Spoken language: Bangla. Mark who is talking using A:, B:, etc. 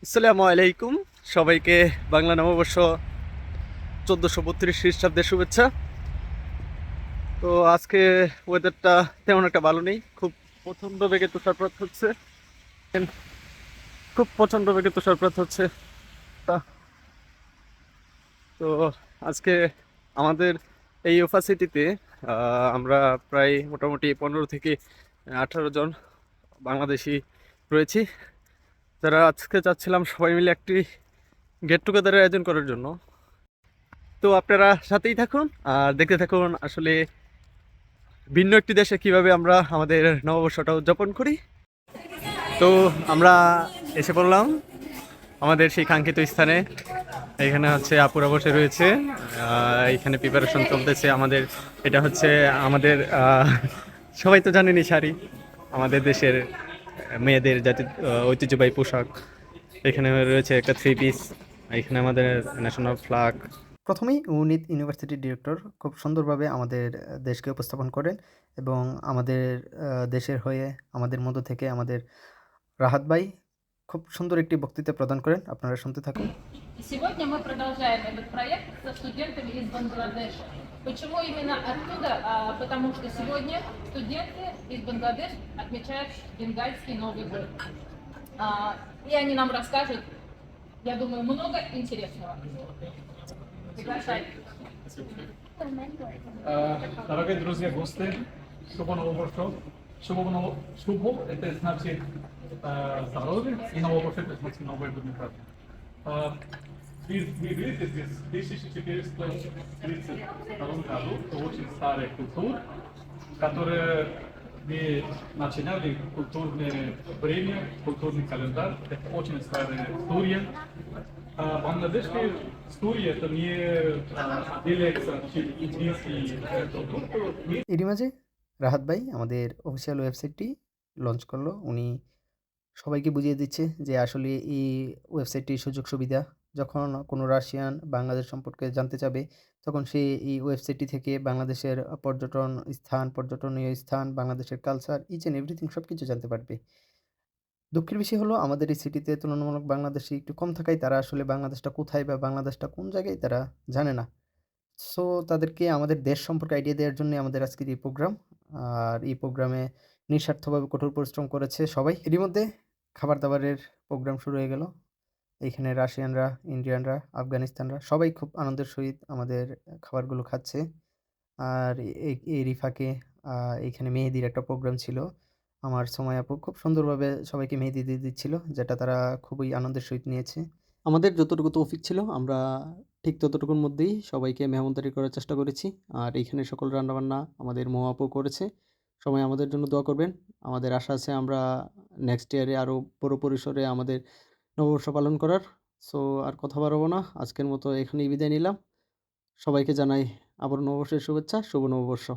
A: আসসালামু আলাইকুম। সবাইকে বাংলা নববর্ষ 1432 খ্রিস্টাব্দের শুভেচ্ছা। তো আজকে ওয়েদারটা তেমন একটা ভালো নেই, খুব প্রচণ্ড বেগে তুষারপাত হচ্ছে। খুব প্রচণ্ড বেগে তুষারপাত হচ্ছে। তা- তো আজকে আমাদের এই ইউনিভার্সিটিতে আমরা প্রায় মোটামুটি 15 থেকে 18 জন বাংলাদেশি রয়েছি, যারা আজকে চাচ্ছিলাম সবাই মিলে একটি গেট টুগেদারের আয়োজন করার জন্য। তো আপনারা সাথেই থাকুন আর দেখতে থাকুন আসলে ভিন্ন একটি দেশে কিভাবে আমরা আমাদের নববর্ষটা উদযাপন করি। তো আমরা এসে পড়লাম আমাদের সেই কাঙ্ক্ষিত স্থানে। এখানে হচ্ছে আপুরা বসে রয়েছে, এখানে প্রিপারেশন চলতেছে আমাদের। এটা হচ্ছে আমাদের সবাই তো জানেনই শাড়ি, আমাদের দেশের মেয়েদের জাতীয় ঐতিহ্যবাহী পোশাক। এখানে রয়েছে একটা থ্রি পিস, এখানে আমাদের ন্যাশনাল ফ্ল্যাগ। প্রথমেই উনি ইউনিভার্সিটির ডিরেক্টর খুব সুন্দরভাবে আমাদের দেশকে উপস্থাপন করেন এবং আমাদের দেশের হয়ে আমাদের মধ্য থেকে আমাদের রাহাত ভাই খুব সুন্দর একটি বক্তৃতা প্রদান করেন। আপনারা শুনতে থাকুন।
B: Сегодня мы продолжаем этот проект со студентами из Бангладеша. Почему именно оттуда? Потому что сегодня студенты из Бангладеш отмечают бенгальский Новый год. И они нам расскажут, я думаю, много интересного. Приглашайте.
C: Дорогие друзья, гости, шубо новоборшо. Шубо это значит здоровье, и новоборшо это значит новый год. Вы видите здесь 1432 году, это очень старая культура, которая мы начинали культурное время, культурный календарь, это очень старая история. Бангладешская история это не делится через индийский культур.
D: এরই মাঝে রাহাত ভাই আমাদের অফিসিয়াল ওয়েবসাইটটি লঞ্চ করলো। উনি সবাইকে বুঝিয়ে দিচ্ছে যে আসলে এই ওয়েবসাইটটির সুযোগ সুবিধা। যখন কোনো রাশিয়ান বাংলাদেশ সম্পর্কে জানতে চাবে, তখন সে এই ওয়েবসাইটটি থেকে বাংলাদেশের পর্যটন স্থান, পর্যটনীয় স্থান, বাংলাদেশের কালচার, ইচ অ্যান্ড এভরিথিং সবকিছু জানতে পারবে। দুঃখের বিষয় হলো আমাদের এই সিটিতে তুলনামূলক বাংলাদেশি একটু কম থাকায় তারা আসলে বাংলাদেশটা কোথায় বা বাংলাদেশটা কোন জায়গায় তারা জানে না। সো তাদেরকে আমাদের দেশ সম্পর্কে আইডিয়া দেওয়ার জন্যই আমাদের আজকের এই প্রোগ্রাম। আর এই প্রোগ্রামে নিঃস্বার্থভাবে কঠোর পরিশ্রম করেছে সবাই। এরই মধ্যে খাবার-দাবারের প্রোগ্রাম শুরু হয়ে গেল। এইখানে রাশিয়ানরা, ইন্ডিয়ানরা, আফগানিস্তানরা সবাই খুব আনন্দের সহিত আমাদের খাবারগুলো খাচ্ছে। আর এরই ফাঁকে এইখানে মেহেদির একটা প্রোগ্রাম ছিল। আমার সময় আপু খুব সুন্দরভাবে সবাইকে মেহেদি দিয়ে দিচ্ছিল, যেটা তারা খুবই আনন্দের সহিত নিয়েছে। আমাদের যতটুকু তৌফিক ছিল আমরা ঠিক ততটুকুর মধ্যেই সবাইকে মেহমানদারি করার চেষ্টা করেছি। আর এইখানে সকল রান্নাবান্না আমাদের মৌ আপু করেছে। সবাই আমাদের জন্য দোয়া করবেন। আমাদের আশা আছে আমরা নেক্সট ইয়ারে আরও বড় পরিসরে আমাদের নববর্ষ পালন করার। সো আর কথা বাড়াবো না। আজকের মতো এখানেই বিদায় নিলাম। সবাইকে জানাই আবারও নববর্ষের শুভেচ্ছা। শুভ নববর্ষ।